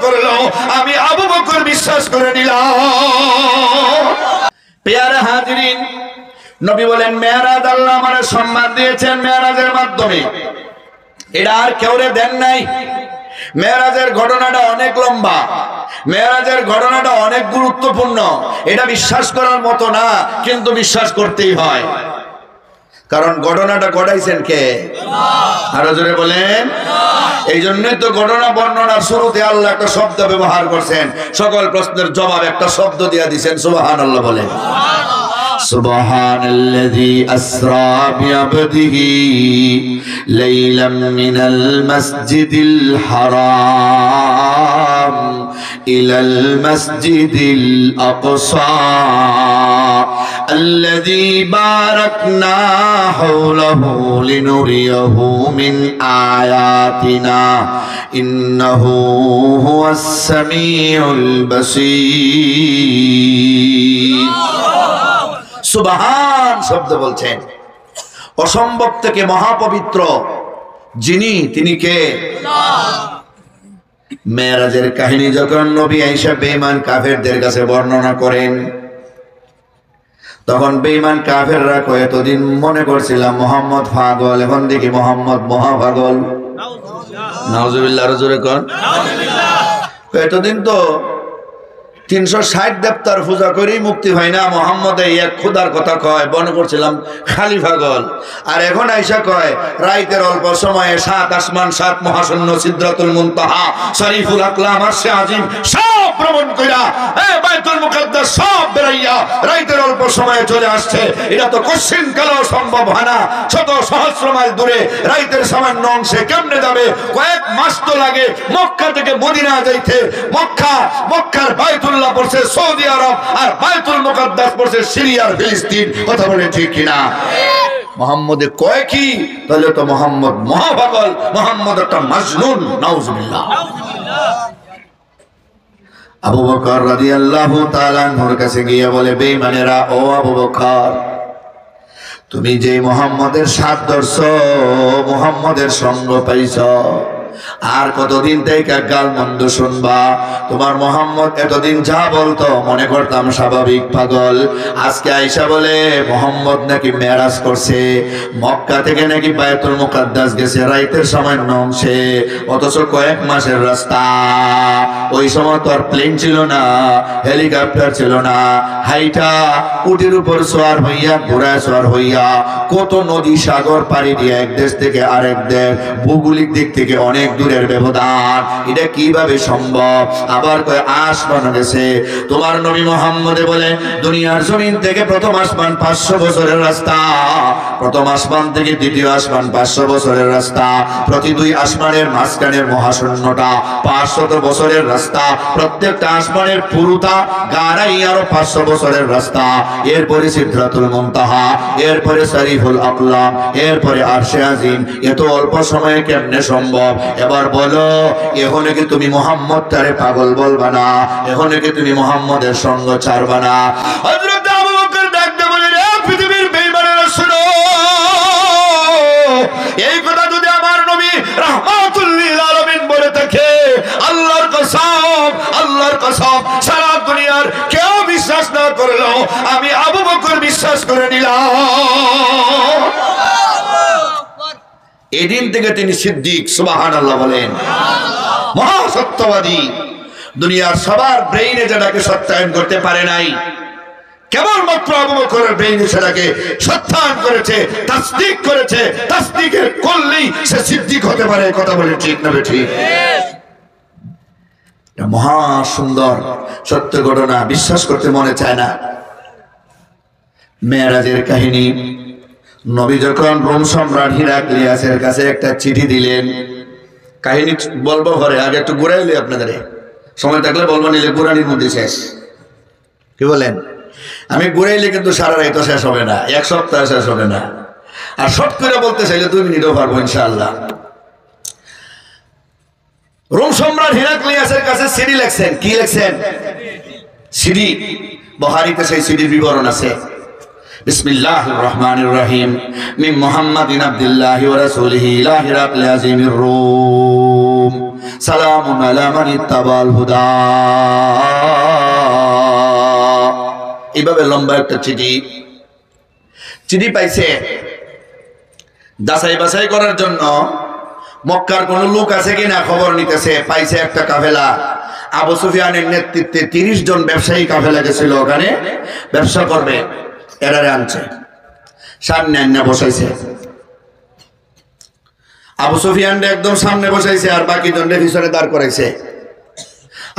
করলো আমি আবু বকর বিশ্বাস করে নিলাম। পেয়ারা হাজিরিন, নবী বলেন মেরাজ আল্লাহ আমারে সম্মান দিয়েছেন মেরাজের মাধ্যমে, এটা আর কেউ দেন নাই। মেরাজের ঘটনাটা অনেক লম্বা, মেরাজের ঘটনাটা অনেক গুরুত্বপূর্ণ, এটা বিশ্বাস করার মতো না, কিন্তু বিশ্বাস করতেই হয়, কারণ ঘটনাটা ঘটাইছেন কে? আরো জোরে বলেন। এই জন্যই তো ঘটনা বর্ণনার শুরুতে আল্লাহ একটা শব্দ ব্যবহার করছেন, সকল প্রশ্নের জবাব একটা শব্দ দিয়ে দিয়েছেন, সুবহানাল্লাহ বলেন। সুবহানাল্লাযী আসরা বিআবদিহি লাইলাম মিনাল মাসজিদিল হারাম ইলাল মাসজিদিল আকসা الذي باركنا حوله لنريه من آياتنا إنه هو السميع البصير। সুবহান শব্দ বলছেন, অসম্ভব থেকে মহাপবিত্র যিনি, তিনি কে? মেরাজের কাহিনী যখন নবী আয়েশা বেঈমান কাফেরদের কাছে বর্ণনা করেন, তখন বেঈমান কাফেররা কয় এতদিন মনে করছিলাম মোহাম্মদ পাগল, এখন দেখি মোহাম্মদ মহাপাগল। নাউজুবিল্লাহ, জোরে কোন নাউজুবিল্লাহ। এতদিন তো 360 দেবতার পূজা করেই মুক্তি হয় না, মোহাম্মদ এই এক খুদার কথা কয়, মনে করছিলাম খালি পাগল। আর এখন আয়েশা কয় রাইতের অল্প সময়ে 7 আসমান 7 মহাশূন্য সিদরাতুল মুনতাহা শরীফুল আকলাম আরশে আজিম সব ভ্রমণ কইরা বাইতুল মুকাদ্দাস সব বেরাইয়া রাইতের অল্প সময়ে চলে আসছে। এটা তো কোশ্চিন কালেও সম্ভব হয় না, শত সহস্র মাইল দূরে রাইতের সামান্য অংশে কেমনে যাবে? কয়েক মাস তো লাগে মক্কা থেকে মদিনা যাইতে। মক্কার বাইতুল্লাহ পড়ছে সৌদি আরব, আর বাইতুল মুকাদ্দাস পড়ছে সিরিয়ার ফিলিস্তিন। কথা বলে ঠিক কিনা? মোহাম্মদে কয় কি? তাহলে তো মোহাম্মদ মহাপাগল, মোহাম্মদ একটা মাজনুন। নাউজুবিল্লাহ। আবু বকর রাদিয়াল্লাহু তাআলা আনহুর কাছে গিয়ে বলে, বেঈমানেরা, ও আবু বকর, তুমি যে মোহাম্মদের সাথ ধরছো, মোহাম্মদের সঙ্গ পাইছ, আর কতদিন থেকে গাল মন্দ শুনবা? তোমার মোহাম্মদ এতদিন যা বলতো মনে করতাম স্বাভাবিক পাগল, আজকে আয়েশা বলে মোহাম্মদ নাকি মেরাজ করছে, মক্কা থেকে নাকি বাইতুল মুকাদ্দাস গেছে রাইতের সামান্য অংশে, অথচ কয়েক মাসের রাস্তা। ওই সময় তো আর প্লেন ছিল না, হেলিকপ্টার ছিল না, হাইটা উটির উপর সোয়ার হইয়া, ঘোড়ায় সোয়ার হইয়া কত নদী সাগর পাড়ি দিয়ে এক দেশ থেকে আরেক দেশ, ভৌগোলিক দিক থেকে অনেক দূরের ব্যবধান, এটা কিভাবে সম্ভব? আবার কয় আসমান গেছে। তোমার নবী মুহাম্মদে বলে দুনিয়ার জমিন থেকে প্রথম আসমান 500 বছরের রাস্তা, প্রথম আসমান থেকে দ্বিতীয় আসমান 500 বছরের রাস্তা, প্রতি 2 আসমানের মাঝখানের মহাশূন্যটা 500 বছরের রাস্তা, প্রত্যেকটা আসমানের পুরুতা গাড়াই আরো 500 বছরের রাস্তা, এরপরে সিদরাতুল মুনতাহা, এরপরে শরীফুল আকলাম, এরপরে আরশে আজিম। এত অল্প সময়ে কেমনে সম্ভব? এবার বলো, এখন কি তুমি মোহাম্মদ তারে পাগল বলবা না? এখন কি তুমি মোহাম্মদের সঙ্গ ছাড়বা না? হযরত আবু বকর ডাকতে বলে, রে পৃথিবীর বেঈমানেরা শুনো, এই কথা যদি আমার নবী রাহমাতুল লিল আলামিন বলে থাকে, আল্লাহর কসম, আল্লাহর কসম, সারা দুনিয়ার কেউ বিশ্বাস না করলো আমি আবু বকর বিশ্বাস করে নিলাম। এদিন থেকে তিনি সিদ্দিক। সুবহানাল্লাহ বলেন। মহাসত্যবাদী। দুনিয়ার সবার ব্রেইনে যেটাকে সত্যায়ন করতে পারে নাই, কেবলমাত্র আবু বকরের ব্রেইনে সেটাকে সত্যায়ন করেছে, তাসদীক করেছে। তাসদীকের করলেই সে সিদ্দিক হতে পারে। কথা বলে ঠিক না ঠিক? এটা মহা সুন্দর সত্য ঘটনা, বিশ্বাস করতে মনে চায় না। মেরাজের কাহিনী। নবী যখন রোম সম্রাট হিরাক্লিয়াসের কাছে একটা চিঠি দিলেন, কাহিনী বলবো ঘরে, আগে একটু ঘুরাইলে আপনাদের সময় থাকলে বলবো, নিলে ঘুরানির মধ্যে শেষ। কি বলেন? আমি ঘুরাইলে কিন্তু সারা রাত শেষ হবে না, 1 সপ্তাহ শেষ হবে না। আর শর্ট করে বলতে চাইলে 2 মিনিটও পারবো ইনশাআল্লাহ। রোম সম্রাট হিরাক্লিয়াসের কাছে সিডি লিখছেন। কি লিখছেন? সিডি। বুখারীতে সেই সিডির বিবরণ আছে। বিসমিল্লাহির রহমানির রহিম। মিন মুহাম্মাদিন আবদুল্লাহি ওয়া রাসূলিহি ইলা হিরাক্লিয়াসিমির রূম। মাহজুম সালামুন আলা মান ইত্তাবাল হুদা। এইভাবে লম্বা একটা চিঠি পাইছে। যাচাই বাছাই করার জন্য মক্কার কোন লোক আছে কিনা খবর নিতেছে। পাইছে একটা কাফেলা, আবু সুফিয়ানের নেতৃত্বে 30 জন ব্যবসায়ী কাফেলা গেছিল ওখানে ব্যবসা করবে। এরারে আনছে, সামনে আন্না বসাইছে। আবু সুফিয়ানরে একদম সামনে বসাইছে আর বাকি জনরে পিছনে দাঁড় করাইছে।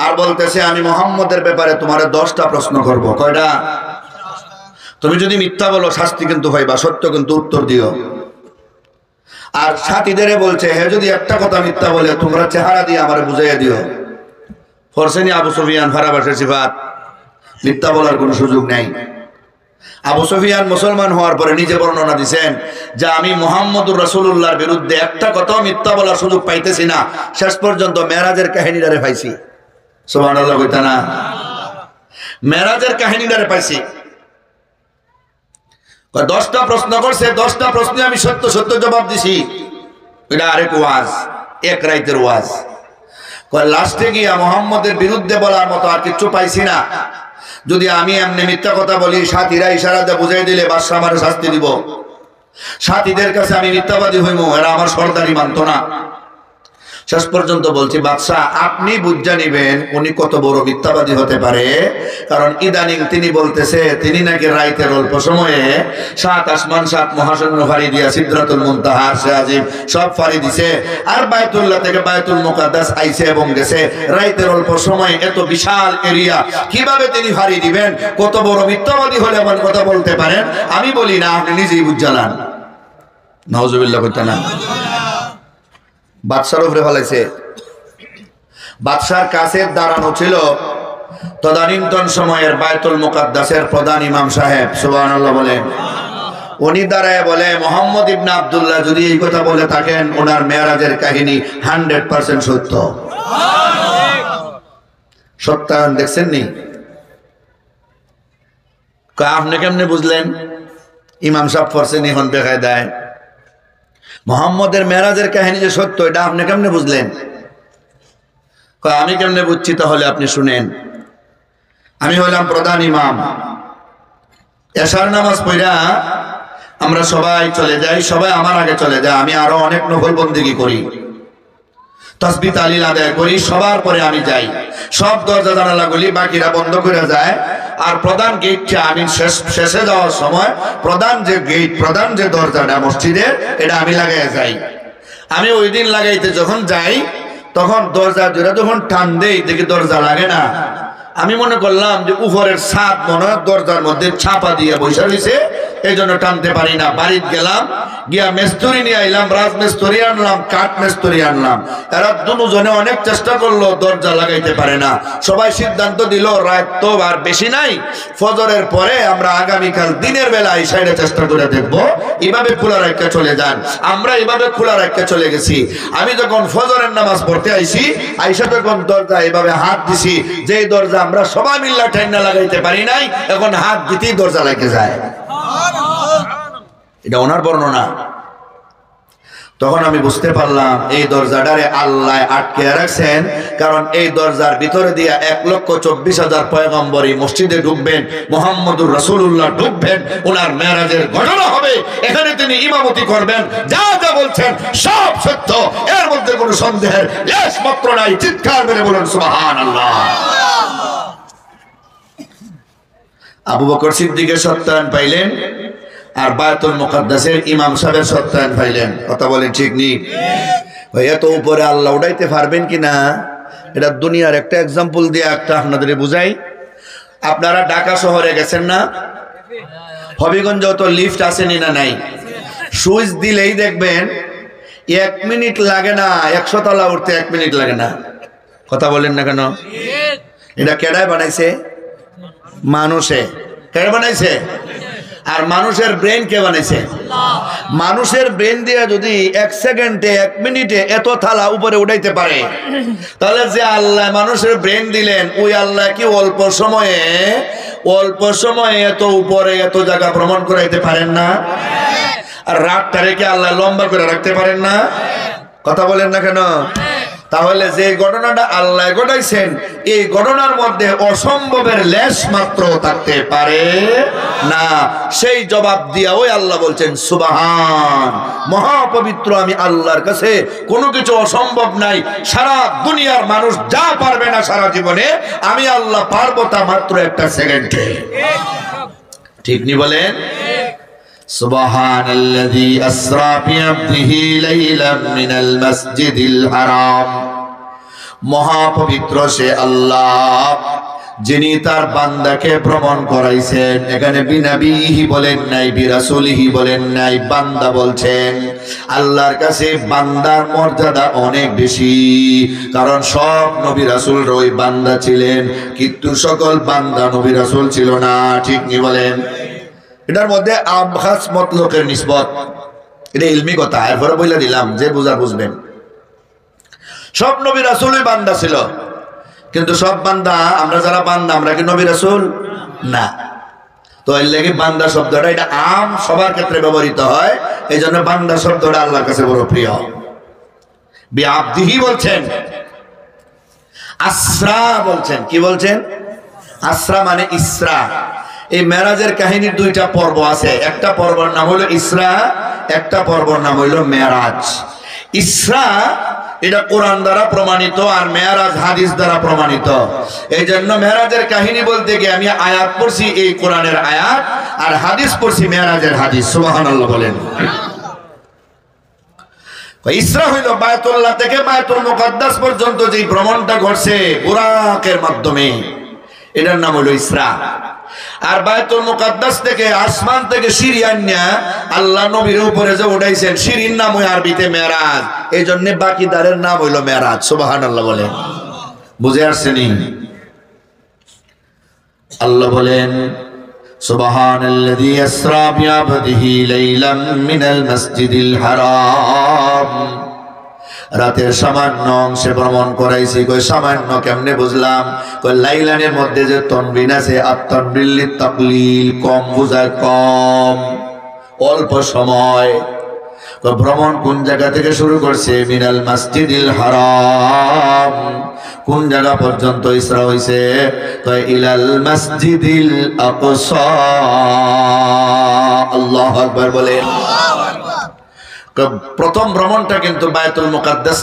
আর বলতেছে, আমি মুহাম্মদের ব্যাপারে তোমারে 10টা প্রশ্ন করব। কয়টা? তুমি যদি মিথ্যা বলো শাস্তি কিন্তু হইবা, সত্য কিন্তু উত্তর দিও। আর সাথীদের বলছে, হে যদি একটা কথা মিথ্যা বলে তোমরা চেহারা দিয়ে আমারে বুঝাইয়া দিও। ফরসেনি আবু সুফিয়ান ফারাবাসের সিফাত, মিথ্যা বলার কোনো সুযোগ নেই। আবু সুফিয়ান মুসলমান হওয়ার পরে নিজে বর্ণনা দিয়েছেন যে আমি মুহাম্মদুর রাসূলুল্লাহর বিরুদ্ধে একটা কথাও মিথ্যা বলার সুযোগ পাইতেছি না, শেষ পর্যন্ত মেরাজের কাহিনীটারে পাইছি। সুবহানাল্লাহ কইতা না? মেরাজের কাহিনীটারে পাইছি। 10টা প্রশ্ন করছে, 10টা প্রশ্নে আমি সত্য সত্য জবাব দিছি। এটা আরেক ওয়াজ, এক রাইতের ওয়াজ। লাস্টে গিয়া মুহাম্মদের বিরুদ্ধে বলার মতো আর কিছু পাইছি না। যদি আমি এমনি মিথ্যা কথা বলি, সাথীরা ইশারাতে বুঝাই দিলে বাদশা আমার শাস্তি দিব। সাথীদের কাছে আমি মিথ্যাবাদী হইব, এরা আমার সরদারি মানত না। শেষ পর্যন্ত বলছি, বাদশা আপনি বুঝা নিবেন উনি কত বড় মিথ্যাবাদী হতে পারে। কারণ ইদানিং তিনি বলতেছে তিনি নাকি রাইতের অল্প সময়ে 7 আসমান 7 মহাশূন্য ফাড়ি দিয়া সিদরাতুল মুনতাহা আরশে আজিম সব ফাড়ি দিছে। আর বাইতুল্লাহ থেকে বাইতুল মুকাদ্দাস আইছে এবং গেছে। রাইতের অল্প সময়ে এত বিশাল এরিয়া কিভাবে তিনি ফাড়ি দিবেন? কত বড় মিথ্যাবাদী হলে এমন কথা বলতে পারেন? আমি বলি না, আপনি নিজেই বুঝালান। নাউজুবিল্লাহ কইতা না? বাদশার উপরে ফেলাইছে। বাদশার কাছে দাঁড়ানো ছিল তদানীন্তন সময়ের বাইতুল মুকাদ্দাসের প্রধান ইমাম সাহেব, সুবহানাল্লাহ বলেন। উনি দাঁড়ায় বলে, মুহাম্মদ ইবনে আব্দুল্লাহ যদি এই কথা বলে থাকেন, ওনার মেরাজের কাহিনী 100% সত্য। সত্যায়ন দেখছেন নি? আপনি কেমনে বুঝলেন? ইমাম সাহেব পড়ছেন এখন দেখায় দেয় মুহাম্মদের মেরাজের কাহিনী যে সত্য, এটা আপনি কেমনে বুঝলেন? আমি কেমনে বুঝছি? তাহলে আপনি শুনেন। আমি হলাম প্রধান ইমাম। এশার নামাজ পড়া আমরা সবাই চলে যাই, সবাই আমার আগে চলে যায়। আমি আরো অনেক নফল বন্দেগী করি, তাসবিহ তাহলিল আদায় করি, সবার পরে আমি যাই। সব দরজা জানালাগুলি বাকিরা বন্ধ করে যায়। আর প্রধান গেটটা আমি শেষে যাওয়ার সময় প্রধান যে গেট, প্রধান যে দরজাটা মসজিদের, এটা আমি লাগাই যাই। আমি ওই দিন লাগাইতে যখন যাই, তখন দরজা জোড়া যখন টান দেই দেখি দরজা লাগে না। আমি মনে করলাম যে উপরের ছাদ মনে হয় দরজার মধ্যে ছাপা দিয়ে বসে রয়েছে, এই জন্য টানতে পারি না। বাড়িতে গেলাম, গিয়া মেস্তরি নিয়ে আইলাম, রাজ মেস্তরি আনলাম, কাঠ মেস্তরি আনলাম। এরা দুজনে অনেক চেষ্টা করলো, দরজা লাগাইতে পারে না। সবাই সিদ্ধান্ত দিল রাত তো আর বেশি নাই, ফজরের পরে আমরা আগামীকাল দিনের বেলা এই সাইডে চেষ্টা করে দেখবো। এভাবে খোলা রাখতে চলে যান। আমরা এভাবে খোলা রাখতে চলে গেছি। আমি যখন ফজরের নামাজ পড়তে আইছি, আইসা তখন দরজা এভাবে হাত দিছি, যেই দরজা আমরা সবাই মিল্লা ঠান্ডা লাগাইতে পারি নাই, এখন হাত দিতেই দরজা লাগে যায়। এটা ওনার বর্ণনা। তখন আমি বুঝতে পারলাম এই দরজাটারে আল্লাহ আটকে রাখছেন, কারণ এই দরজার ভিতরে দিয়া 1,24,000 পয়গম্বর এই মসজিদে ঢুকবেন, মুহাম্মদুর রাসূলুল্লাহ ঢুকবেন, ওনার মেরাজের ঘটনা হবে, এখানে তিনি ইমামতি করবেন। যা যা বলছেন সব সত্য, এর মধ্যে কোনো সন্দেহের লেশ মাত্র নাই। চিৎকার করে বলুন সুবহানাল্লাহ। আবু বকর সিদ্দিকের সত্যায়ন পাইলেন, আর বায়তুল মুকাদ্দাসের ইমাম সাহেবের সত্যায়ন পাইলেন। কথা বলেন ঠিক নি? এত উপরে আল্লাহ উঠাইতে পারবেন কিনা, এটা দুনিয়ার একটা এক্সাম্পল দিয়ে একটা আপনাদের বুঝাই। আপনারা ঢাকা শহরে গেছেন না? হবিগঞ্জ তো লিফট আসেনি না? নাই। সুইচ দিলেই দেখবেন 1 মিনিট লাগে না, 100 তলা উঠতে 1 মিনিট লাগে না। কথা বলেন না কেন? এটা কেডায় বানাইছে? মানুষে। কেডা বানাইছে? আর মানুষের ব্রেন কে বানাইছে? মানুষের ব্রেন দিয়ে যদি 1 সেকেন্ডে 1 মিনিটে এত থালা উপরে উঠাইতে পারে, তাহলে যে আল্লাহ মানুষের ব্রেন দিলেন, ওই আল্লাহ কি অল্প সময়ে এত উপরে এত জায়গা ভ্রমণ করাইতে পারেন না? আর রাতটা রেখে আল্লাহ লম্বা করে রাখতে পারেন না? কথা বলেন না কেন? তাহলে যে ঘটনাটা আল্লাহ ঘটাইছেন এই ঘটনার মধ্যে অসম্ভবের লেশ মাত্র থাকতে পারে না। সেই জবাব দিয়া ওই আল্লাহ বলছেন সুবহান, মহাপবিত্র আমি আল্লাহর কাছে কোনো কিছু অসম্ভব নাই। সারা দুনিয়ার মানুষ যা পারবে না সারা জীবনে, আমি আল্লাহ পারবো তা মাত্র একটা সেকেন্ডে। ঠিক নি বলেন? সুবহানাল্লাযী আসরা বিআবদিহি লাইলাম মিনাল মাসজিদিল হারাম, মহাপবিত্র সে আল্লাহ যিনি তার বান্দাকে ভ্রমণ করাইছেন। এখানে বিনাবিহি বলেন নাই, বিরাসুলিহি বলেন নাই, বান্দা বলছেন। আল্লাহর কাছে বান্দার মর্যাদা অনেক বেশি, কারণ সব নবী রাসূল ওই বান্দা ছিলেন, কিন্তু সকল বান্দা নবী রাসূল ছিল না। ঠিক নি বলেন? এটার মধ্যে আবখাস মতলকের নিসবত, এটা ইলমি কথা, এরপরে বলে দিলাম যে বুঝার বুঝবেন। সব নবী রাসূলই বান্দা ছিল, কিন্তু সব বান্দা, আমরা যারা বান্দা আমরা কি নবী রাসূল না? তো এর লাগি বান্দা শব্দটা এটা আম সবার ক্ষেত্রে ব্যবহৃত হয়, এই জন্য বান্দা শব্দটা আল্লাহর কাছে বড় প্রিয়। বিআবদিহি বলছেন, আসরা বলছেন। কি বলছেন? আসরা মানে ইসরা। এই মেরাজের কাহিনীর দুইটা পর্ব আছে, একটা পর্বের নাম হলো ইসরা, একটা পর্বের নাম হইল মেরাজ। ইসরা এটা কোরআন দ্বারা প্রমাণিত, আর মেরাজ হাদিস দ্বারা প্রমাণিত। এই জন্য মেরাজের কাহিনী বলতে গিয়ে আমি আয়াত পড়ছি এই কোরআনের আয়াত, আর হাদিস পড়ছি মেরাজের হাদিস। সুবহানাল্লাহ বলেন। ইসরা হইল বায়তুল্লাহ থেকে বায়তুল মুকাদ্দাস পর্যন্ত যে ভ্রমণটা ঘটছে বুরাকের মাধ্যমে, এটার নাম হলো ইসরা। আর বায়তুল মুকাদ্দাস থেকে আসমান থেকে সিঁড়ি আনিয়া আল্লাহ নবীর উপরে যে উঠাইছেন, সিঁড়ির নাম হয় আরবিতে মেরাজ, এই জন্য বাকি দ্বারের নাম হইল মেরাজ। সুবহানাল্লাহ বলেন। বুঝে আসছেনি? আল্লাহ বলেন সুবহানাল্লাযী আসরা বিআবদিহি লাইলাম মিনাল মাসজিদিল হারাম, রাতের সামান্য অংশে ভ্রমণ করাইছি। কই সামান্য কেমনে বুঝলাম? কই লাইলানের মধ্যে যে তনবিন আছে, আত-তানবিল লিত-তাকলিল, কম বুঝায় কম, অল্প সময়। ভ্রমণ কোন জায়গা থেকে শুরু করছে? মিনাল মাসজিদিল হারাম। কোন জায়গা পর্যন্ত ইসরা হইছে? কই ইলাল মাসজিদিল আকসা। আল্লাহু আকবার বলেন। প্রথম ভ্রমণটা কিন্তু বায়তুল মুকাদ্দাস,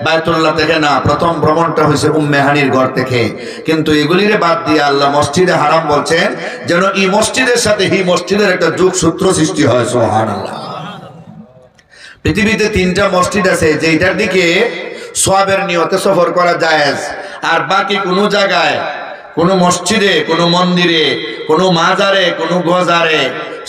বায়তুল্লাহ থেকে না, প্রথম ভ্রমণটা হয়েছে উম্মে হানির ঘর থেকে। কিন্তু এগুলিরে বাদ দিয়ে আল্লাহ মসজিদে হারাম বলছেন, যেন এই মসজিদের সাথে এই মসজিদের একটা যোগসূত্র সৃষ্টি হয়। সুবহানাল্লাহ। পৃথিবীতে 3টা মসজিদ আছে যেটার দিকে সওয়াবের নিয়তে সফর করা জায়েজ, আর বাকি কোনো জায়গায়, কোনো মসজিদে, কোনো মন্দিরে, কোনো মাজারে, কোনো গজারে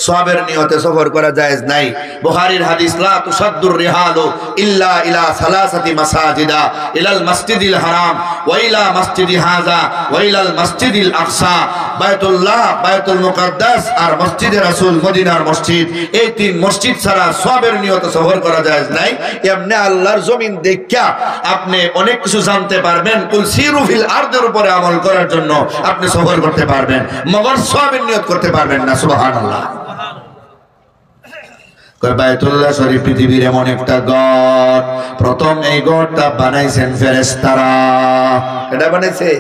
সওয়াবের নিয়তে সফর করা জায়েজ নাই। বুখারীর হাদিস, লা তুসাদ্দুর রিহালু ইল্লা ইলা সালাসাতি মাসাজিদা, ইলাল মাসজিদিল হারাম ওয়া ইলা মাসজিদি হাযা ওয়া ইলাল মাসজিদিল আকসা। বায়তুল্লাহ, বায়তুল মুকাদ্দাস আর মসজিদে রাসূল মদিনার মসজিদ, এই 3 মসজিদ ছাড়া সওয়াবের নিয়তে সফর করা জায়েজ নাই। এমনি আল্লাহর জমিন দেখা আপনি অনেক কিছু জানতে পারবেন। কুল সিরু ফিল আরদের উপরে আমল করার জন্য আপনি সফর করতে পারবেন, মগর সওয়াবের নিয়ত করতে পারবেন না। সুবহানাল্লাহ। বায়তুল্লাহ শরীফ পৃথিবীর এমন একটা গড়, প্রথম এই গড়টা বানাইছেন ফেরেশতারা। এটা বানাইছে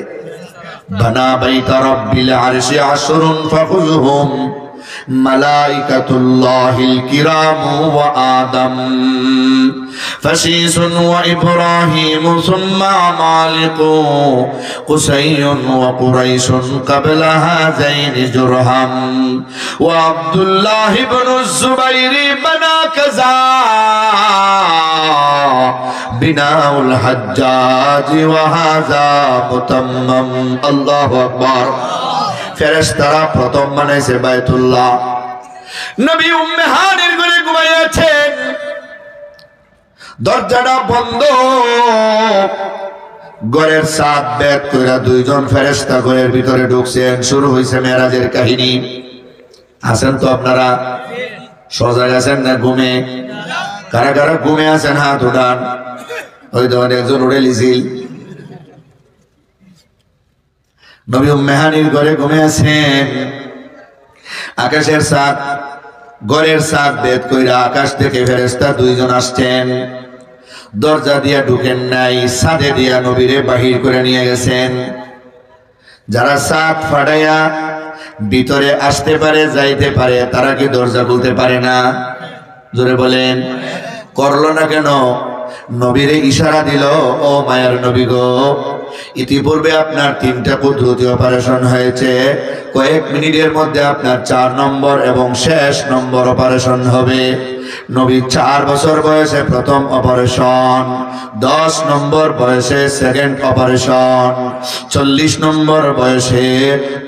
বানা বাইতা রাব্বিল আরশি আশরুন ফাখুযুহুম মালাইকাতুল্লাহিল কিরাম ওয়া আদম ফাশিসুন ওয়া ইব্রাহিম সুম্মা মালিকু কুসাইয়ুন ওয়া কুরাইশুন ক্বাবলা হাযাইনি জুরহাম ওয়া আব্দুল্লাহ ইবনু যুবাইর বানা কাযা বিনাউল হাজ্জাজ ওয়া হাযা মুতাম্মাম। আল্লাহু আকবার। ফেরেশতারা প্রথম বানাইছে বায়তুল্লাহ। নবী উম্মে হানির ঘরে ঘুমাইয়াছেন, দরজাটা বন্ধ, ঘরের ছাদ বেদ কইরা 2 জন ফেরেশতা ঘরের ভিতরে ঢুকছেন। শুরু হইছে মেরাজের কাহিনী। আছেন তো আপনারা? সজাগ আছেন না ঘুমে? কারা কারা ঘুমে আছেন হাত উঠান। ওই ধরনের একজন উড়ে লিছিল। নবী উম্মে হানির ঘরে ঘুমে আছেন। আকাশের ছাদ, ঘরের ছাদ বেদ কইরা আকাশ থেকে ফেরেশতা 2 জন আসছেন। দরজা দিয়া ঢুকেন নাই, ছাদে দিয়া নবীরে বাহির করে নিয়ে গেছেন। যারা ছাদ ফাটাইয়া ভিতরে আসতে পারে, যাইতে পারে, তারা কি দরজা খুলতে পারে না? জোরে বলেন। করলো না কেন? নবীরে ইশারা দিল, ও মায়ার নবী গো, ইতিপূর্বে আপনার 3টা কুদরতি অপারেশন হয়েছে, কয়েক মিনিটের মধ্যে আপনার 4 নম্বর এবং শেষ নম্বর অপারেশন হবে। নবী 4 বছর বয়সে প্রথম অপারেশন, 10 নম্বর বয়সে সেকেন্ড অপারেশন, 40 নম্বর বয়সে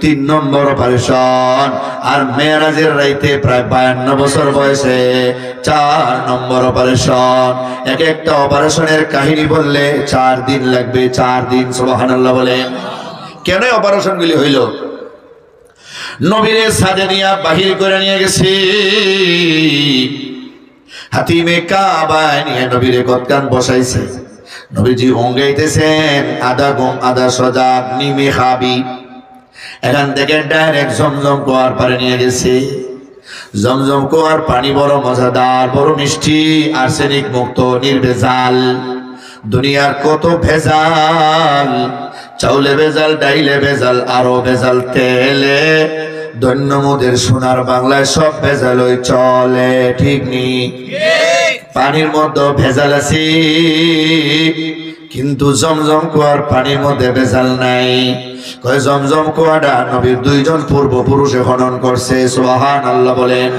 3 নম্বর অপারেশন, আর মেরাজের রাইতে প্রায় 52 বছর বয়সে 4 নম্বর অপারেশন। এক একটা অপারেশনের কাহিনী বললে 4 দিন লাগবে, 4 দিন। সুবহানাল্লাহ বলেন। কেন অপারেশনগুলি হইল? নবীরে ছাদে নিয়ে বাহির করে নিয়ে গেছি, হাতিমে কাবায় নিয়ে নবীরে কতকান বসাইছে। নবীজি অঙ্গাইতেছেন, আদা গম আদা সজাগ নিমে খাবি। এখান থেকে ডাইরেক্ট জমজম কুয়ার পারে নিয়ে গেছে। জমজম কুয়ার পানি বড় মজাদার, বড় মিষ্টি, আর্সেনিক মুক্ত, নির্ভেজাল। দুনিয়ার কত ভেজাল, চাউলে ভেজাল, ডাইলে ভেজাল, আরো ভেজাল তেলে, দৈন্য মোদের সোনার বাংলায় সব ভেজাল ওই চলে, ঠিক নি? পানির মধ্যে ভেজাল আছে, কিন্তু জমজম কুয়ার পানির মধ্যে ভেজাল নাই। কয় জমজম কুয়াটা নবীর 2 জন পূর্বপুরুষে খনন করছে। সুবহানাল্লাহ বলেন।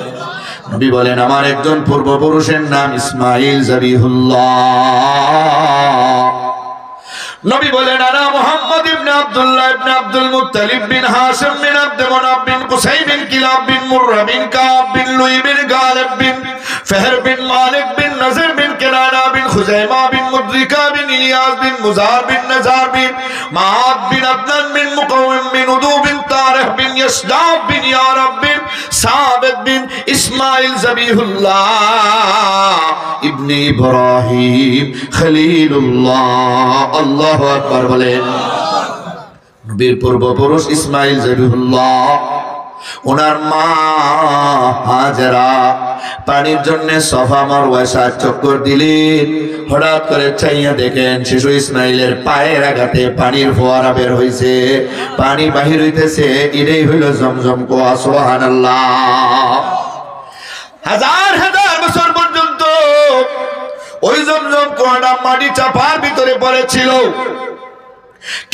নবী বলেন, আমার একজন পূর্বপুরুষের নাম ইসমাইল জবিহুল্লাহ। নবী বলেন, আনা মুহাম্মদ ইবনে আব্দুল্লাহ ইবনে আব্দুল মুত্তালিব বিন হাশিম বিন আব্দ মানাফ বিন কুসাই বিন কিলাব বিন মুররা বিন কাব বিন লুই বিন গালিব বিন ফহর বিন মালিক বিন নজর বিন কিনানা বিন খুজাইমা বিন মুদরিকা বিন ইলিয়াস বিন মুজার বিন নজার বিন মাআদ বিন আদনান বিন মুকাওয়িম বিন উদু বিন তারিখ বিন ইয়াসদাব বিন ইয়ারব বিন সাবিত বিন ইসমাইল জবিহুল্লাহ ইবনে ইব্রাহিম খলিলুল্লাহ। আল্লাহু আকবার বলেন। নবীর পূর্বপুরুষ ইসমাইল জবিহুল্লাহ, ওনার মা হাজেরা পানির জন্য সফা মারওয়া 7 চক্কর দিলেন। হঠাৎ করে চাইয়া দেখেন শিশু ইসমাইলের পায়ের আঘাতে পানির ফোয়ারা বের হইছে, পানি বাহির হইতেছে। এটাই হইল জমজম কুয়া। সুবহানাল্লাহ। হাজার হাজার বছর পর্যন্ত ওই জমজম কুয়াটা মাটি চাপার ভিতরে পড়েছিল,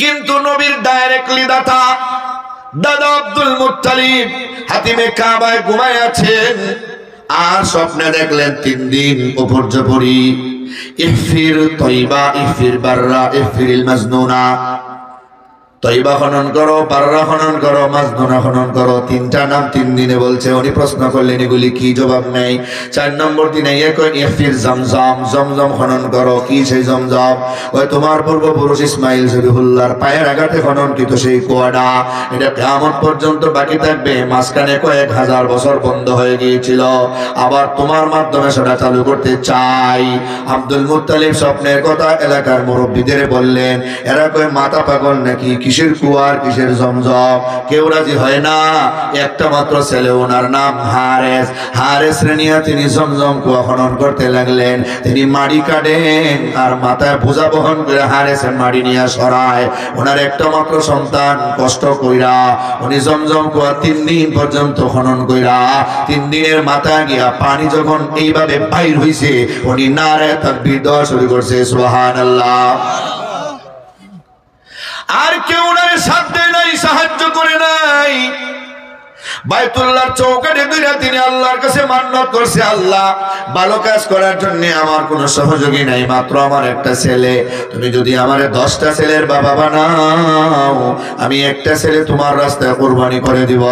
কিন্তু নবীর ডাইরেক্টলি দাদা আব্দুল মুত্তালিব হাতিমে কাবায় ঘুমায় আছেন, আর স্বপ্নে দেখলেন 3 দিন উপর্যপরি ইফির তয়বা, ইফির বাররা, ইফিরিল মাজনুনা। তয়বা খনন করো, বাররা খনন করো, মাজনুনা খনন করো। 3টা নাম 3 দিনে বলছে। উনি প্রশ্ন করলেন, এগুলি কি? জবাব নেই। 4 নম্বর দিনে ইফির জমজম, জমজম খনন করো। কি সেই জমজম? ওই তোমার পূর্বপুরুষ ইসমাইল জবিহুল্লাহর পায়ের আঘাতে খননকৃত সেই কুয়াটা, এটা কিয়ামত পর্যন্ত বাকি থাকবে। মাঝখানে কয়েক হাজার বছর বন্ধ হয়ে গিয়েছিল, আবার তোমার মাধ্যমে সেটা চালু করতে চাই। আব্দুল মুত্তালিব স্বপ্নের কথা এলাকার মুরব্বীদের বললেন। এরা কয় মাথা পাগল নাকি, কিসের কুয়ার, কিসের জমজম? কেউ রাজি হয় না। একটা মাত্র ছেলে, ওনার নাম হারেস। হারেস নিয়ে তিনি জমজম কুয়া খনন করতে লাগলেন। তিনি মাটি কাটেন আর মাথায় বোঝা বহন করে হারেসের মাটি নিয়ে সরায়। ওনার একটা মাত্র সন্তান কষ্ট কইরা উনি জমজম কুয়া 3 দিন পর্যন্ত খনন কইরা 3 দিনের মাথায় গিয়া পানি যখন এইভাবে বাইর হইছে, উনি নারে তাকবীর দেওয়া শুরু করছে। সুবহানাল্লাহ। আর কেউ ওনারে সাথ দেয় নাই, সাহায্য করে নাই। বাইতুল্লাহর চৌকাঠে দুইরা তিনি আল্লাহর কাছে মান্নত করছে, আল্লাহ ভালো কাজ করার জন্য আমার কোনো সহযোগী নাই, মাত্র আমার একটা ছেলে। তুমি যদি আমারে 10টা ছেলের বাবা বানাও, আমি একটা ছেলে তোমার রাস্তায় কুরবানি করে দিব।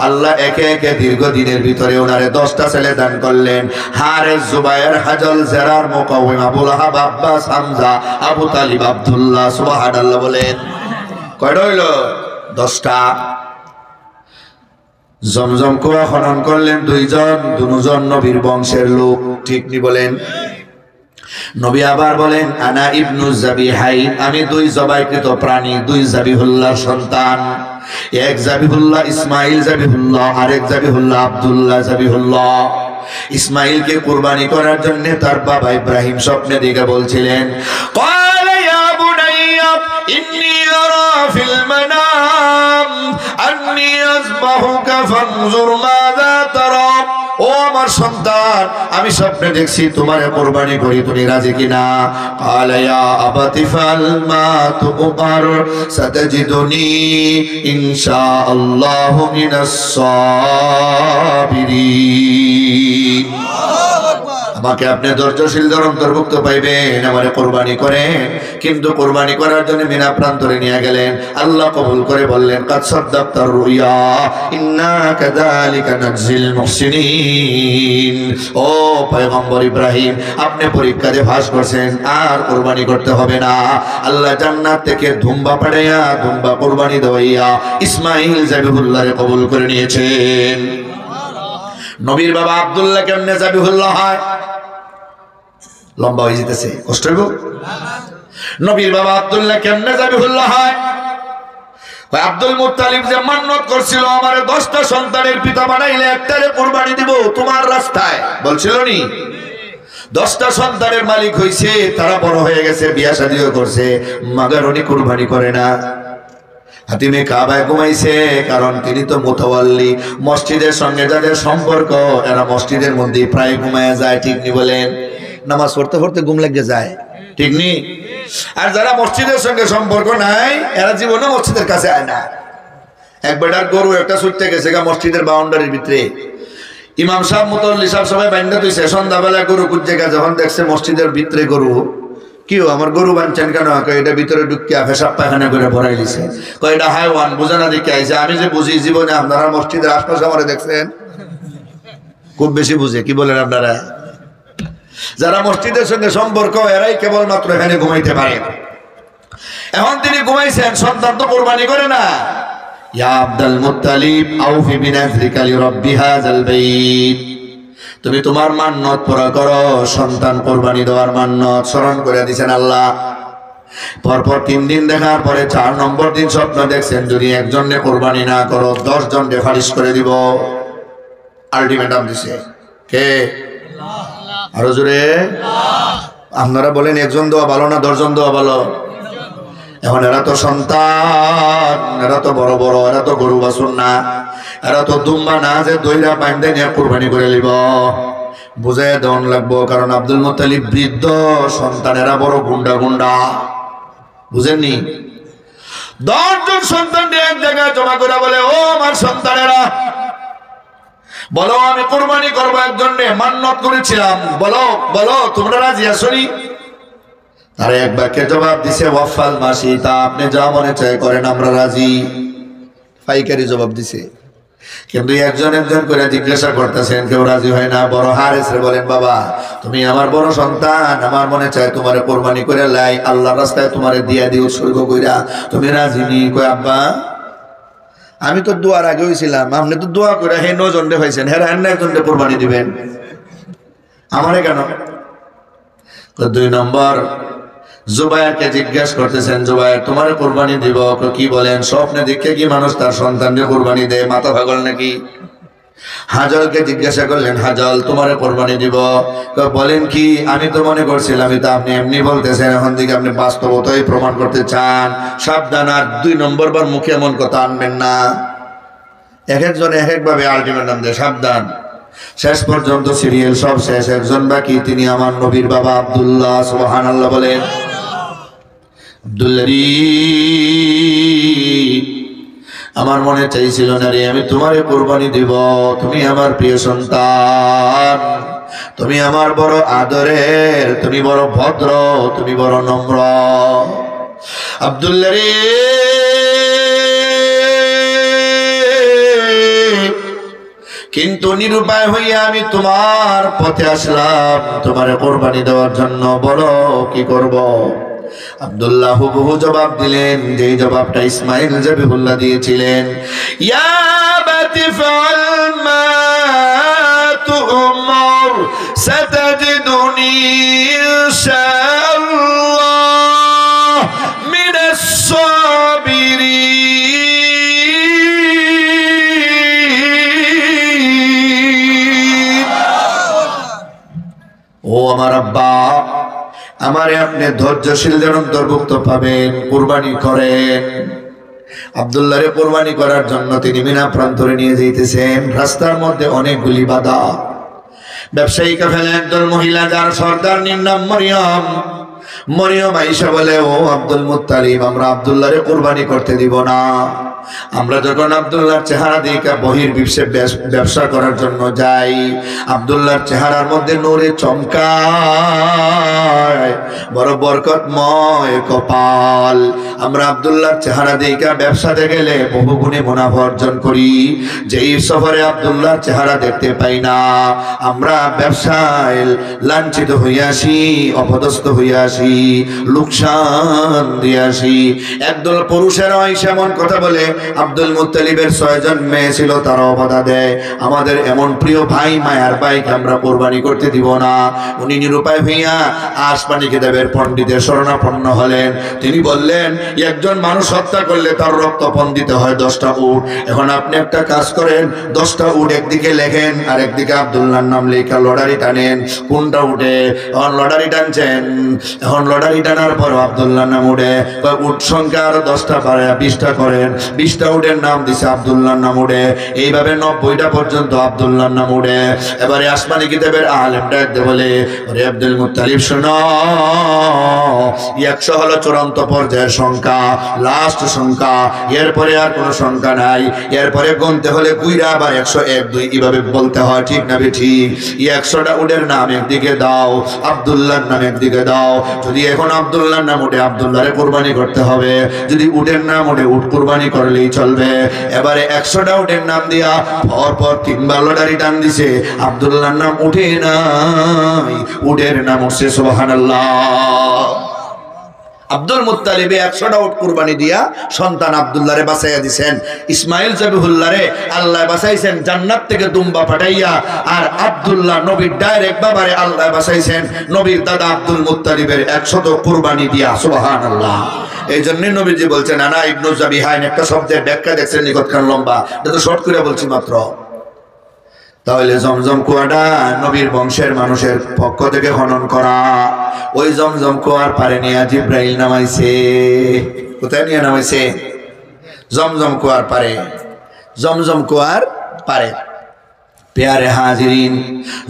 আল্লাহ একে একে দীর্ঘদিনের ভিতরে ওনারে 10টা ছেলে দান করলেন। হারেস, জুবায়ের, হাজল, জেরার, মুকাওয়িম, আবুল আহাব, আব্বাস, হামজা, আবু তালিব, আব্দুল্লাহ। সুবহানাল্লাহ বলেন। কয়টা হইল? 10টা। জমজম কুয়া খনন করলেন 2 জন, 2 জন নবীর বংশের লোক, ঠিক নি বলেন? নবী আবার বলেন, আনা ইবনু জাবিহাইন, আমি 2 জবাইকৃত প্রাণী, 2 জাবিহুল্লাহর সন্তান। এক জাবিহুল্লাহ ইসমাইল জাবিহুল্লাহ, আরেক জাবিহুল্লাহ আব্দুল্লাহ জাবিহুল্লাহ। ইসমাইলকে কুরবানি করার জন্য তার বাবা ইব্রাহিম স্বপ্নে দেখে বলছিলেন, ক্বালা ইয়া বুনাইয়া ইন্নী আরা ফিল মানাম আন্নী আযবাহুকা ফানজুর মাযা তারা। ও আমার সন্তান, আমি স্বপ্নে দেখছি তোমারে কুরবানি করি, তুমি রাজি কিনা? ক্বালা ইয়া আবাতি ফাল মা তুমার সাতাজিদুনি ইনশাআল্লাহু মিনাস সাবিরিন। আমাকে আপনি ধৈর্যশীলদের অন্তর্ভুক্ত পাইবেন, আমারে কুরবানি করেন। কিন্তু কুরবানি করার জন্য মিনা প্রান্তরে নিয়ে গেলেন। আল্লাহ কবুল করে বললেন, কাদ সাদ্দাকতার রুইয়া ইন্না কাযালিকা নাজজিল মুহসিনিন। ও পয়গম্বর ইব্রাহিম, আপনি পরীক্ষাতে পাস করছেন, আর কুরবানি করতে হবে না। আল্লাহ জান্নাত থেকে দুম্বা পাঠাইয়া দুম্বা কুরবানি দেওয়াইয়া ইসমাইল জাবিহুল্লাহরে কবুল করে নিয়েছেন। নবীর বাবা আব্দুল্লাহ কেমনে জাবিহুল্লাহ হয়? লম্বা হয়ে যেতেছে, কষ্ট হইব। নবীর বাবা আব্দুল্লাহ কেমনে জাবিহুল্লাহ হয়? আব্দুল মুত্তালিব যে মান্নত করছিল, আমারে 10টা সন্তানের পিতা বানাইলে একটারে কুরবানি দিব তোমার রাস্তায়, বলছিল নি? 10টা সন্তানের মালিক হইছে, তারা বড় হয়ে গেছে, বিয়া শাদীও করছে, মাগার উনি কুরবানি করে না। হাতিমে কাবায় ঘুমাইছে, কারণ তিনি তো মুতাওয়াল্লি। মসজিদের সঙ্গে যাদের সম্পর্ক, এরা মসজিদের মধ্যে প্রায় ঘুমায় যায়, ঠিক নি বলেন? নামাজ পড়তে পড়তে ঘুম লেগে যায়, ঠিক নি? আর যারা মসজিদের সঙ্গে সম্পর্ক নাই, এরা জীবনে মসজিদের কাছে আয় না। এক বেটার গরু একটা ছুটতে গেছে মসজিদের বাউন্ডারির ভিতরে। ইমাম সাহেব, মুতাওয়াল্লি সাহেব সবাই বাইন্দা তুইছে। সন্ধ্যাবেলা গরু কুজ্জে গেছে, যখন দেখছে মসজিদের ভিতরে গরু, কি আমার গরু বানছেন কেন? এটা ভিতরে ঢুকিয়া পেশাব পায়খানা করে ভরাই দিছে। এটা হাইওয়ান বুঝে না দেখে আইছে। আমি যে বুঝি, জীবনে আপনারা মসজিদের আশপাশে আমারে দেখছেন? খুব বেশি বুঝে, কি বলেন আপনারা? যারা মসজিদের সঙ্গে সম্পর্ক, এরাই কেবলমাত্র এখানে ঘুমাইতে পারে। এখন তিনি ঘুমাইছেন, সন্তান তো কুরবানি করে না। ইয়া আব্দুল মুত্তালিব আউফি বিনাযরিকা লিরাব্বি হাযাল বাইত। তুমি তোমার মান্নত পুরা করো, সন্তান কুরবানি দেওয়ার মান্নত স্মরণ করে দিয়েছেন আল্লাহ। পরপর 3 দিন দেখার পরে 4 নম্বর দিন স্বপ্ন দেখছেন, যদি একজনে কুরবানি না করো 10 জনকে ফারিশ করে দিব। আলটিমেটাম দিছে কে? আরো জোরে আপনারা বলেন, একজন দেওয়া ভালো না 10 জন দেওয়া ভালো? এখন এরা তো সন্তান, এরা তো বড় বড়, এরা তো গরু বাছুর না, এরা তো দুম্বা না যে দইরা বাইন্দে নিয়ে কুরবানি করে নিব। বুঝাই দেওয়ান লাগবো, কারণ আব্দুল মুত্তালিব বৃদ্ধ, সন্তানেরা বড় গুন্ডা গুন্ডা, বুঝেননি? 10 জন সন্তান এক জায়গায় জমা করে বলে, ও আমার সন্তানেরা, বলো আমি কুরবানি করবো একজনে, মান্নত করেছিলাম, বলো বলো তোমরা রাজি আসনি? তারা এক বাক্যে জবাব দিছে, ওয়াফাল মাশিতা, আপনি যা মনে চায় করেন, আমরা রাজি। পাইকারি জবাব দিছে। কিন্তু একজন একজন করে জিজ্ঞাসা করতেছেন, কেউ রাজি হয় না। বড় হারেস রে বলেন, বাবা তুমি আমার বড় সন্তান, আমার মনে চায় তোমারে কুরবানি করে লাই, আল্লাহর রাস্তায় তোমারে দিয়া দিই উৎসর্গ কইরা, তুমি রাজি নি? কই আব্বা আমি তো দোয়ার আগে হইছিলাম, আপনি তো দোয়া করে হে 9 জনরে পাইছেন, হেরা এনে একজনকে কুরবানি দিবেন, আমারে কেন? 2 নম্বর জুবায়েরকে জিজ্ঞেস করতেছেন, জুবায়ের তোমার কুরবানি দিব? কি বলেন? স্বপ্নে দেখে কি মানুষ তার সন্তানকে কুরবানি দেয়? মাথা পাগল নাকি? হাজলকে জিজ্ঞাসা করলেন, হাজল তোমার কুরবানি দিব? বলেন কি? আমি তো মনে করছিলাম, আমি তো আপনি এমনি বলতেছেন, এখন থেকে আপনি বাস্তবতাই প্রমাণ করতে চান। সাবধান, আর 2 নম্বর বার মুখে এমন কথা আনবেন না। এক একজন এক একভাবে আলটিমেটাম দেয়, সাবধান। শেষ পর্যন্ত সিরিয়াল সব শেষ, একজন বাকি, তিনি আমার নবীর বাবা আব্দুল্লাহ। সুবহানাল্লাহ বলেন। আব্দুল্লাহ, আমার মনে চাইছিল না রে, আমি তোমারে কুরবানি দিব, তুমি আমার প্রিয় সন্তান, তুমি আমার বড় আদরের, তুমি বড় ভদ্র, তুমি বড় নম্র। আব্দুল্লাহ রে, কিন্তু নিরুপায় হইয়া আমি তোমার পথে আসলাম তোমারে কুরবানি দেওয়ার জন্য, বলো কি করব? আব্দুল্লাহ হুবহু জবাব দিলেন, যে জবাবটা ইসমাইল জাবিহুল্লাহ দিয়েছিলেন, ইয়া বাতি ফাল মা তু'মার সাতাজিদুনি ইনশাআল্লাহ মিনাস সাবিরিন। আমারে আপনি ধৈর্যশীলদের অন্তর্ভুক্ত পাবেন, কুরবানি করেন। আব্দুল্লাহরে কুরবানি করার জন্য তিনি মিনা প্রান্তরে নিয়ে যাইতেছেন। রাস্তার মধ্যে অনেকগুলি বাধা। ব্যবসায়ী কাফেলা একদল মহিলা, যার সর্দারনির নাম মরিয়ম। মরিয়ম আয়েশা বলে, ও আব্দুল মুত্তালিব, আমরা আব্দুল্লাহরে কুরবানি করতে দিব না। আমরা যখন আব্দুল্লাহর চেহারা দেখে বহির্বিশ্বে ব্যবসা করার জন্য যাই, আব্দুল্লাহর চেহারার মধ্যে নূরে চমকায়, বড় বরকতময় কপাল। আমরা আব্দুল্লাহর চেহারা দেখে ব্যবসাতে গেলে বহুগুণে মুনাফা অর্জন করি। যেই সফরে আব্দুল্লাহর চেহারা দেখতে পাই না, আমরা ব্যবসায় লাঞ্ছিত হইয়াছি, অপদস্থ হইয়াছি, লোকসান দিয়াছি। একদল পুরুষেরা এমন কথা বলে, আব্দুল মুত্তালিবের 6 জন মেয়ে ছিল, তারাও বাধা দেয়, আমাদের এমন প্রিয় ভাই, মায়ার ভাইকে আমরা কোরবানি করতে দিব না। উনি নিরুপায় হইয়া আসমানি কিতাবের পণ্ডিতের শরণাপন্ন হলেন। তিনি বললেন, একজন মানুষ হত্যা করলে তার রক্তপণ দিতে হয় 10টা উট। এখন আপনি একটা কাজ করেন, 10টা উট একদিকে লেখেন আর একদিকে আব্দুল্লাহর নাম লেখা লটারি টানেন। কোনটা উঠে? এখন লটারি টানছেন। এখন লটারি টানার পর আব্দুল্লাহর নাম উঠে, উট সংখ্যা আরো 10টা বাড়ায় 20টা করেন। 20টা উটের নাম দিছে আব্দুল্লাহর নাম উঠে। এইভাবে 90টা পর্যন্ত আব্দুল্লাহর নাম উঠে। এবারে আসমানি কিতাবের আলেমটা একদে বলে, ওরে আব্দুল মুত্তালিব শোনো, 100 হলো চূড়ান্ত পর্যায়ের সংখ্যা, লাস্ট সংখ্যা। এরপরে আর কোনো সংখ্যা নাই। এরপরে গুনতে হলে কুইরা আবার 101, 2 এইভাবে বলতে হয়, ঠিক না ঠিক? 100টা উটের নাম একদিকে দাও, আব্দুল্লাহর নাম একদিকে দাও। যদি এখন আব্দুল্লাহর নাম উঠে, আব্দুল্লাহরে কুরবানি করতে হবে। যদি উটের নাম উঠে, উট কুরবানি করলেই চলবে। এবারে 100টা উটের নাম দিয়া পরপর 3বার লটারি টান দিছে, আব্দুল্লাহর নাম উঠে নাই, উটের নাম উঠছে। সুবহানাল্লাহ। আব্দুল মুত্তালিব 100টা উট কুরবানি দিয়া সন্তান আব্দুল্লাহরে বাঁচাইয়া দিছেন। ইসমাইল জবিহুল্লাহরে আল্লাহ বাঁচাইছেন জান্নাত থেকে দুম্বা পাঠাইয়া। আর আব্দুল্লাহ নবীর ডাইরেক্ট বাবারে আল্লাহ বাঁচাইছেন নবীর দাদা আব্দুল মুত্তালিবের 100 কুরবানি দিয়া। সুবহানাল্লাহ। এই জন্যই নবীজি বলছেন, আনা ইবনু জাবিহাইন। একটা শব্দের ব্যাখ্যা দেখছেন নিকটখান লম্বা, এটা তো শর্ট করে বলছি মাত্র। তাহলে জমজম কুয়াটা নবীর বংশের মানুষের পক্ষ থেকে খনন করা। ওই জমজম কুয়ার পারে নিয়ে জিব্রাইল নামাইছে। কোথায় নিয়ে নামাইছে? জমজম কুয়ার পারে। জমজম কুয়ার পারে। পেয়ারে হাজিরিন,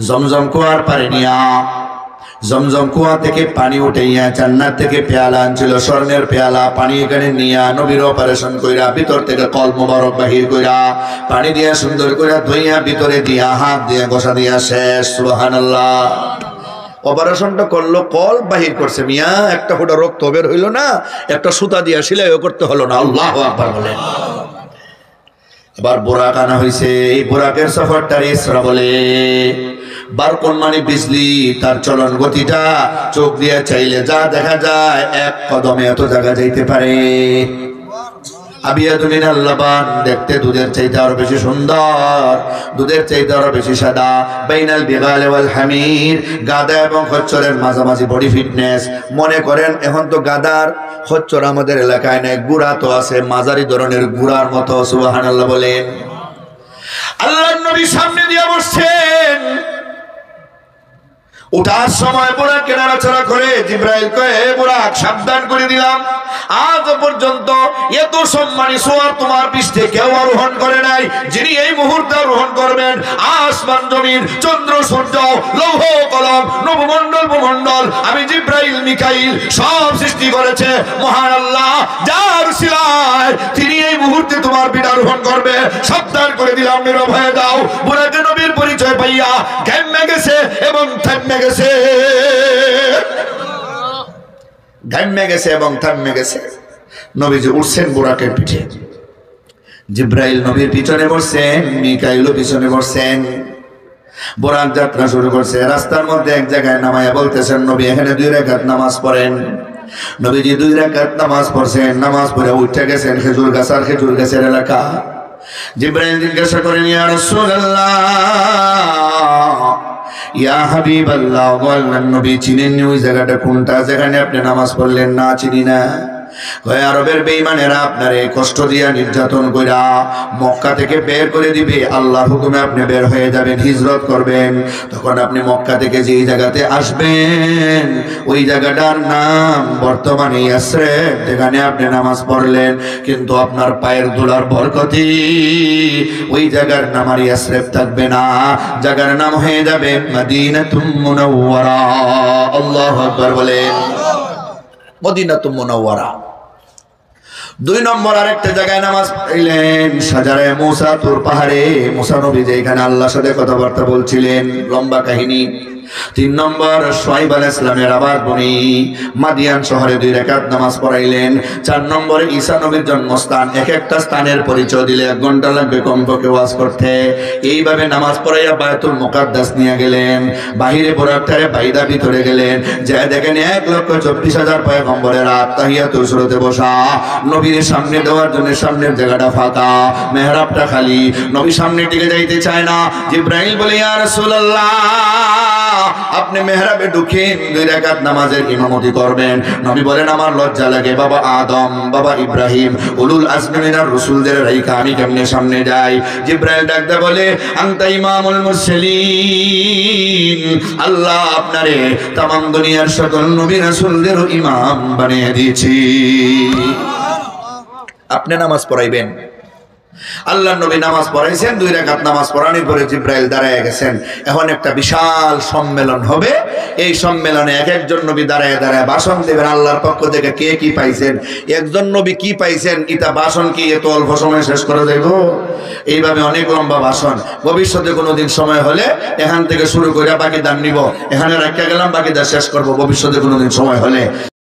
জমজম কুয়ার পারে নিয়া জমজম কুয়া থেকে পানি উঠাইয়া জান্নাত থেকে পেয়ালা আনছিল, স্বর্ণের পেয়ালা। পানি এখানে নিয়া নবীর অপারেশন কইরা ভিতর থেকে কল মোবারক বাহির কইরা পানি দিয়া সুন্দর কইরা ধুইয়া ভিতরে দিয়া হাত দিয়া ঘষা দিয়া শেষ। সুবহানাল্লাহ। অপারেশনটা করলো, কল বাহির করছে, মিয়া একটা ফোঁটা রক্ত বের হইল না, একটা সুতা দিয়া সেলাইও করতে হলো না। আল্লাহু আকবার বলেন। এবার বোরাক আনা হয়েছে। এই বোরাকের সফরটার ইসরা বলে। বারকন মানে বিজলি, তার চলন গতিটা চোখ দিয়ে চাইলে যা দেখা যায়, 1 কদমে এত জায়গা যাইতে পারে। আবিয়াদু মিনাল লাবান, দেখতে দুধের চাইতে আরো বেশি সুন্দর, দুধের চাইতে আরো বেশি সাদা। বাইনাল বিগাল ওয়াল হামির, গাদা এবং খচ্চরের মাঝামাঝি বডি ফিটনেস। মনে করেন এখন তো গাদার খচ্চর আমাদের এলাকায় নেই, গুড়া তো আছে, মাঝারি ধরনের গুড়ার মতো। সুবহানাল্লাহ বলেন। আল্লাহর নবী সামনে দিয়ে বসছেন। উঠার সময় বোরাক নাড়াচাড়া করে জিব্রাইল কয়ে, বোরাক সাবধান করে দিলাম, আজ পর্যন্ত এত সম্মানী সোয়ার তোমার পৃষ্ঠে কেউ আরোহণ করে নাই। যিনি এই মুহূর্তে আরোহণ করবেন, আসমান জমিন চন্দ্র সূর্য লৌহ কলম নবমণ্ডল ভূমণ্ডল, আমি জিব্রাইল মিকাইল সব সৃষ্টি করেছে মহান আল্লাহ, যার সিলায় তিনি এই মুহূর্তে তোমার পিঠ আরোহণ করবে। সাবধান করে দিলাম, নীরব হয়ে যাও। বোরাকে নবীর পরিচয় পাইয়া ঘেমে গেছে এবং থামে গেছে, ঘেমে গেছে এবং থামে গেছে। নবীজি উঠছেন বোরাকের পিঠে, জিব্রাইল নবীর পিছনে বসছেন, মিকাইলও পিছনে বসছেন। বোরাক যাত্রা শুরু করছে। রাস্তার মধ্যে এক জায়গায় নামায়া বলতেছেন, নবী এখানে 2 রাকাত নামাজ পড়েন। নবীজি 2 রাকাত নামাজ পড়ছেন। নামাজ পড়ে উঠে গেছেন খেজুর গাছ আর খেজুর গাছের এলাকা। জিব্রাইল জিজ্ঞাসা করেন, ইয়া রাসূলুল্লাহ, ইয়া হাবিবাল্লাহ, বললেন নবী চিনেননি ওই জায়গাটা কোনটা যেখানে আপনি নামাজ পড়লেন? না চিনি না। কয় আরবের বেঈমানেরা আপনারে কষ্ট দিয়া নির্যাতন কইরা মক্কা থেকে বের করে দিবে, আল্লাহর হুকুমে আপনি বের হয়ে যাবেন, হিজরত করবেন। তখন আপনি মক্কা থেকে যেই জায়গাতে আসবেন ওই জায়গাটার নাম বর্তমানে ইয়াসরিব, যেখানে আপনি নামাজ পড়লেন, কিন্তু আপনার পায়ের ধুলার বরকতি ওই জায়গার নাম আর ইয়াসরিব থাকবে না, জায়গার নাম হয়ে যাবে মদিনাতুল মুনাওয়ারা। আল্লাহু আকবার বলেন, মদিনাতুল মুনাওয়ারা। 2 নম্বর আরেকটা জায়গায় নামাজ পড়লেন সাজারে মুসা তুর পাহাড়ে, মুসা নবী যেখানে আল্লাহর সাথে কথাবার্তা বলছিলেন, লম্বা কাহিনী। 3 নম্বর শুআয়ব আলাইহিস সালামের আবার বনি মাদিয়ান শহরে 2 রাকাত নামাজ পড়াইলেন। 4 নম্বরে ঈসা নবীর জন্মস্থান, এক একটা স্থানের পরিচয় দিলে 1 ঘন্টা লাগবে কমপক্ষে ওয়াজ করতে। এইভাবে নামাজ পড়াইয়া বায়তুল মুকাদ্দাস নিয়ে গেলেন, বাহিরে বরাকটারে বাইদা ভিতরে গেলেন, যা দেখেন 1,24,000 পয়গম্বরের আত্তাহিয়াতুল সুরতে বসা, নবীর সামনে দেওয়ার জন্য সামনের জায়গাটা ফাঁকা, মেহরাবটা খালি, নবী সামনের দিকে যাইতে চায় না। জিবরাইল বলে ইয়া রাসূলুল্লাহ আপনি মেহরাবে ঢুকেন, 2 রাকাত নামাজের ইমামতি করবেন। নবী বলেন আমার লজ্জা লাগে, বাবা আদম, বাবা ইব্রাহিম, উলুল আজমি মিনার রাসূলদের রাইখা আমি কেমনে সামনে যাই? জিবরাইল ডাকতে বলে আনতা ইমামুল মুরসালিন, আল্লাহ আপনারে तमाम দুনিয়ার সকল নবী রাসূলদের ইমাম বানিয়ে দিয়েছি, আপনি নামাজ পড়াইবেন। আল্লাহ নবী নামাজ পড়াইছেন, 2 রাকাত নামাজ পড়ানোর পরে জিবরাইল দাঁড়ায় গেছেন। এখন একটা বিশাল সম্মেলন হবে, এই সম্মেলনে এক একজন নবী দাঁড়ায় দাঁড়ায় ভাষণ দেবেন আল্লাহর পক্ষ থেকে, কে কি পাইছেন, একজন নবী কি পাইছেন, এটা ভাষণ কি এত অল্প সময় শেষ করে দেব? এইভাবে অনেক লম্বা ভাষণ। ভবিষ্যতে কোনোদিন সময় হলে এখান থেকে শুরু করে বাকি দান নিব, এখানে রাখিয়া গেলাম, বাকি দা শেষ করব ভবিষ্যতে কোনোদিন সময় হলে।